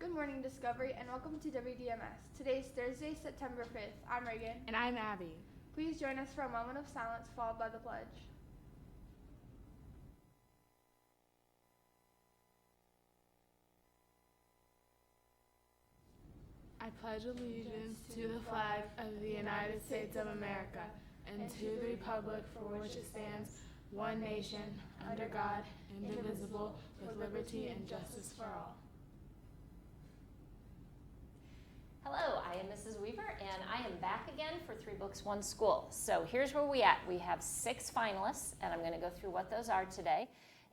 Good morning, Discovery, and welcome to WDMS. Today is Thursday, September 5th. I'm Reagan. And I'm Abby. Please join us for a moment of silence followed by the pledge. I pledge allegiance to the flag of the United States of America and to the republic for which it stands, one nation, under God, indivisible, with liberty and justice for all. Hello, I am Mrs. Weaver, and I am back again for 3 Books, 1 School. So here's where we at. We have 6 finalists, and I'm going to go through what those are today.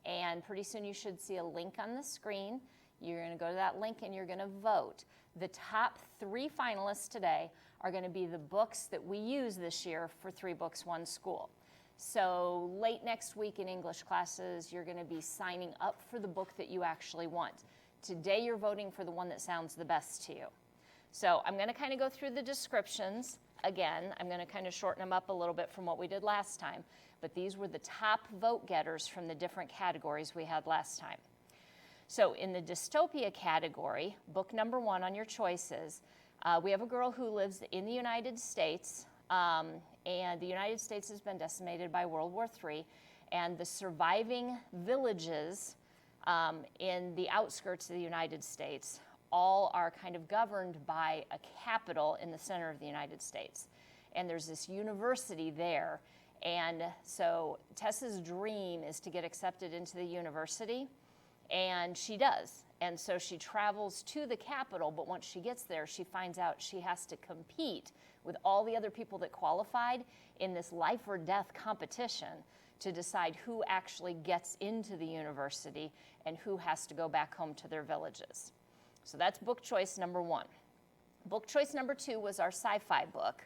And pretty soon you should see a link on the screen. You're going to go to that link and you're going to vote. The top 3 finalists today are going to be the books that we use this year for 3 Books, 1 School. So late next week in English classes, you're going to be signing up for the book that you actually want. Today you're voting for the one that sounds the best to you. So I'm going to kind of go through the descriptions. Again, I'm going to kind of shorten them up a little bit from what we did last time. But these were the top vote getters from the different categories we had last time. So in the dystopia category, book number 1 on your choices, we have a girl who lives in the United States. And the United States has been decimated by World War III. And the surviving villages in the outskirts of the United States all are kind of governed by a capital in the center of the United States. And there's this university there. And so Tessa's dream is to get accepted into the university, and she does. And so she travels to the capital, but once she gets there, she finds out she has to compete with all the other people that qualified in this life or death competition to decide who actually gets into the university and who has to go back home to their villages. So that's book choice number 1. Book choice number 2 was our sci-fi book.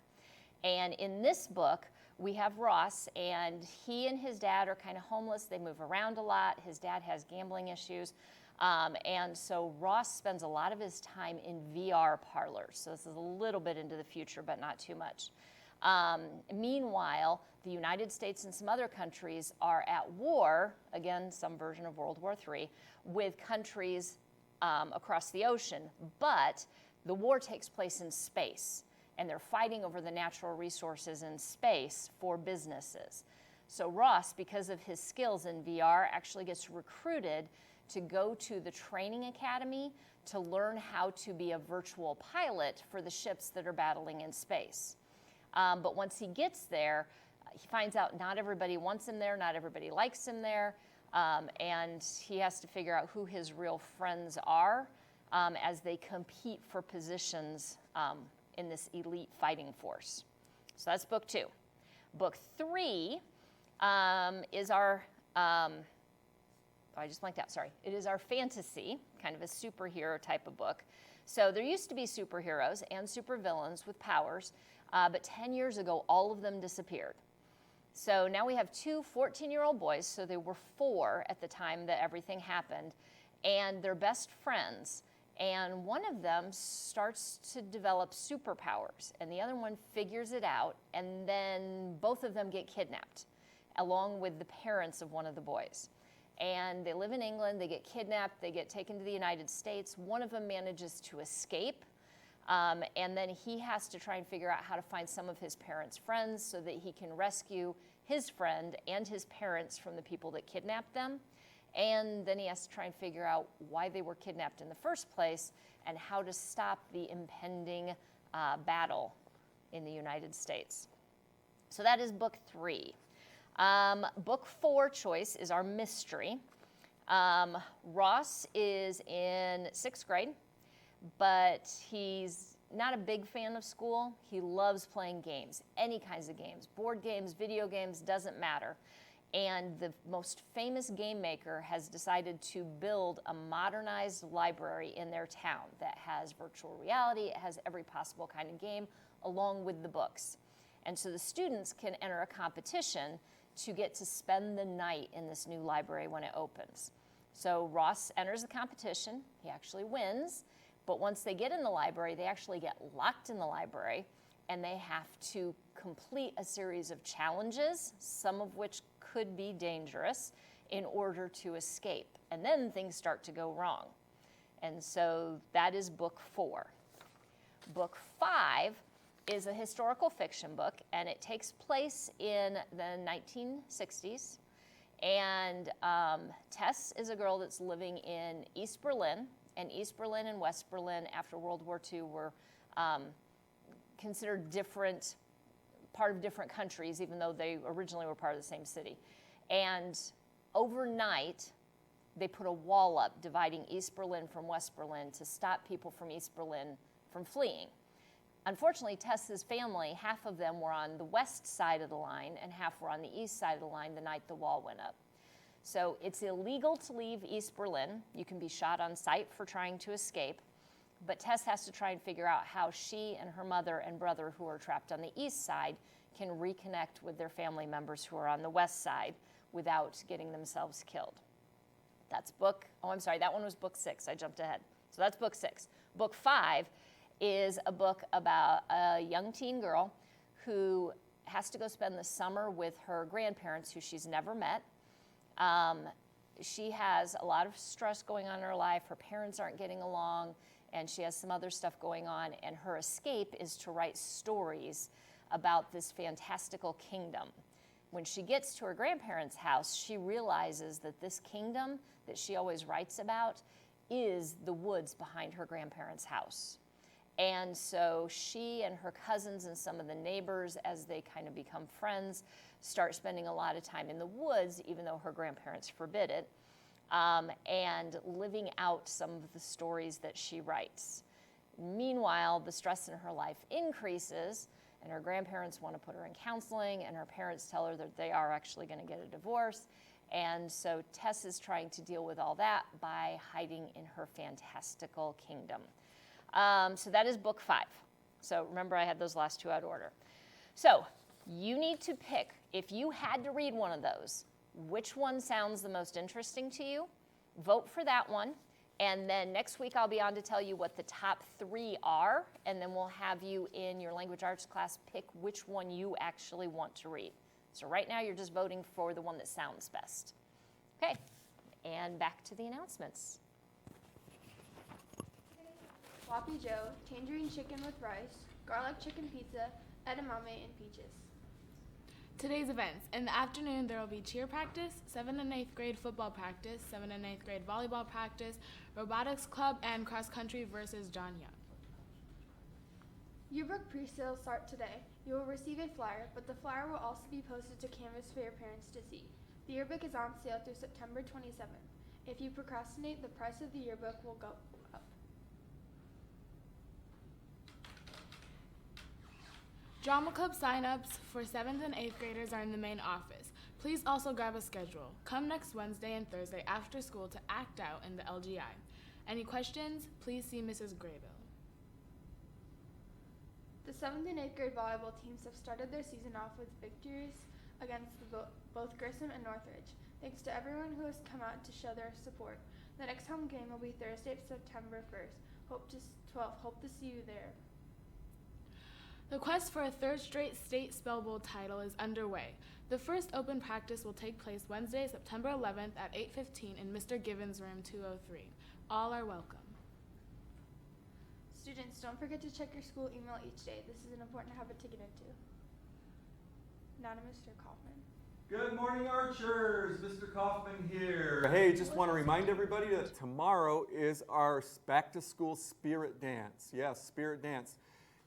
And in this book, we have Ross, and he and his dad are kind of homeless. They move around a lot. His dad has gambling issues. And so Ross spends a lot of his time in VR parlors. So this is a little bit into the future, but not too much. Meanwhile, the United States and some other countries are at war, again, some version of World War III, with countries across the ocean, but the war takes place in space, and they're fighting over the natural resources in space for businesses. So Ross, because of his skills in VR, actually gets recruited to go to the training academy to learn how to be a virtual pilot for the ships that are battling in space. But once he gets there, he finds out not everybody wants him there, not everybody likes him there, and he has to figure out who his real friends are as they compete for positions in this elite fighting force. So that's book 2. Book 3 is our, I just blanked out, sorry. It is our fantasy, kind of a superhero type of book. So there used to be superheroes and supervillains with powers, but 10 years ago, all of them disappeared. So now we have 2 14-year-old boys, so they were 4 at the time that everything happened, and they're best friends. And one of them starts to develop superpowers, and the other one figures it out, and then both of them get kidnapped, along with the parents of one of the boys. And they live in England, they get kidnapped, they get taken to the United States. One of them manages to escape, and then he has to try and figure out how to find some of his parents' friends so that he can rescue his friend and his parents from the people that kidnapped them. And then he has to try and figure out why they were kidnapped in the first place and how to stop the impending battle in the United States. So that is book 3. Book 4 choice is our mystery. Ross is in 6th grade, but he's not a big fan of school. He loves playing games, any kinds of games, board games, video games, doesn't matter. And the most famous game maker has decided to build a modernized library in their town that has virtual reality, it has every possible kind of game, along with the books. And so the students can enter a competition to get to spend the night in this new library when it opens. So Ross enters the competition, he actually wins, but once they get in the library, they actually get locked in the library, and they have to complete a series of challenges, some of which could be dangerous, in order to escape. And then things start to go wrong. And so that is book 4. Book 5 is a historical fiction book, and it takes place in the 1960s. And Tess is a girl that's living in East Berlin, and East Berlin and West Berlin after World War II were considered part of different countries, even though they originally were part of the same city. And overnight, they put a wall up dividing East Berlin from West Berlin to stop people from East Berlin from fleeing. Unfortunately, Tess's family, half of them were on the west side of the line and half were on the east side of the line the night the wall went up. So it's illegal to leave East Berlin. You can be shot on sight for trying to escape. But Tess has to try and figure out how she and her mother and brother, who are trapped on the east side, can reconnect with their family members who are on the west side without getting themselves killed. That one was book 6. I jumped ahead. So that's book 6. Book 5 is a book about a young teen girl who has to go spend the summer with her grandparents who she's never met. She has a lot of stress going on in her life. Her parents aren't getting along, and she has some other stuff going on, and her escape is to write stories about this fantastical kingdom. When she gets to her grandparents' house, she realizes that this kingdom that she always writes about is the woods behind her grandparents' house. And so she and her cousins and some of the neighbors, as they kind of become friends, start spending a lot of time in the woods, even though her grandparents forbid it, and living out some of the stories that she writes. Meanwhile, the stress in her life increases, and her grandparents want to put her in counseling, and her parents tell her that they are actually going to get a divorce. And so Tess is trying to deal with all that by hiding in her fantastical kingdom. So that is book 5. So remember, I had those last 2 out of order. So you need to pick, if you had to read one of those, which one sounds the most interesting to you. Vote for that one. And then next week I'll be on to tell you what the top 3 are, and then we'll have you in your language arts class pick which one you actually want to read. So right now you're just voting for the one that sounds best. Okay, and back to the announcements. Sloppy Joe, tangerine chicken with rice, garlic chicken pizza, edamame, and peaches. Today's events. In the afternoon, there will be cheer practice, 7th and 8th grade football practice, 7th and 8th grade volleyball practice, robotics club, and cross country versus John Young. Yearbook pre-sales start today. You will receive a flyer, but the flyer will also be posted to Canvas for your parents to see. The yearbook is on sale through September 27th. If you procrastinate, the price of the yearbook will go up. Drama Club sign-ups for 7th and 8th graders are in the main office. Please also grab a schedule. Come next Wednesday and Thursday after school to act out in the LGI. Any questions? Please see Mrs. Graybill. The 7th and 8th grade volleyball teams have started their season off with victories against both Grissom and Northridge. Thanks to everyone who has come out to show their support. The next home game will be Thursday, September 1st. Hope to see you there. The quest for a third straight state spell bowl title is underway. The first open practice will take place Wednesday, September 11th at 8:15 in Mr. Given's room 203. All are welcome. Students, don't forget to check your school email each day. This is important to have a ticket into. Now to Mr. Kaufman. Good morning, Archers. Mr. Kaufman here. Hey, just want to remind everybody that tomorrow is our back-to-school spirit dance. Yes, spirit dance.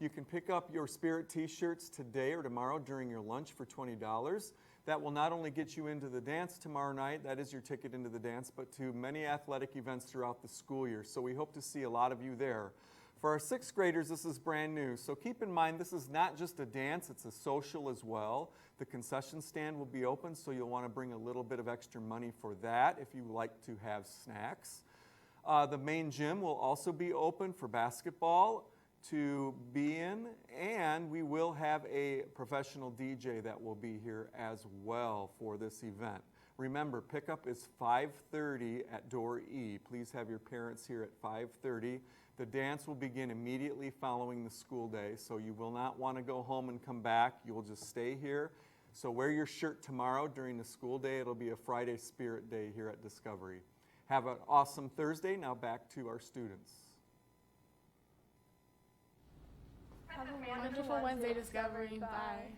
You can pick up your Spirit t-shirts today or tomorrow during your lunch for $20. That will not only get you into the dance tomorrow night, that is your ticket into the dance, but to many athletic events throughout the school year. So we hope to see a lot of you there. For our 6th graders, this is brand new. So keep in mind, this is not just a dance, it's a social as well. The concession stand will be open, so you'll want to bring a little bit of extra money for that if you like to have snacks. The main gym will also be open for basketball to be in, and we will have a professional DJ that will be here as well for this event. Remember, pickup is 5:30 at door E. Please have your parents here at 5:30. The dance will begin immediately following the school day, so you will not want to go home and come back. You will just stay here. So wear your shirt tomorrow during the school day. It'll be a Friday Spirit Day here at Discovery. Have an awesome Thursday. Now back to our students. Have a Wonderful Wednesday discovery. Bye.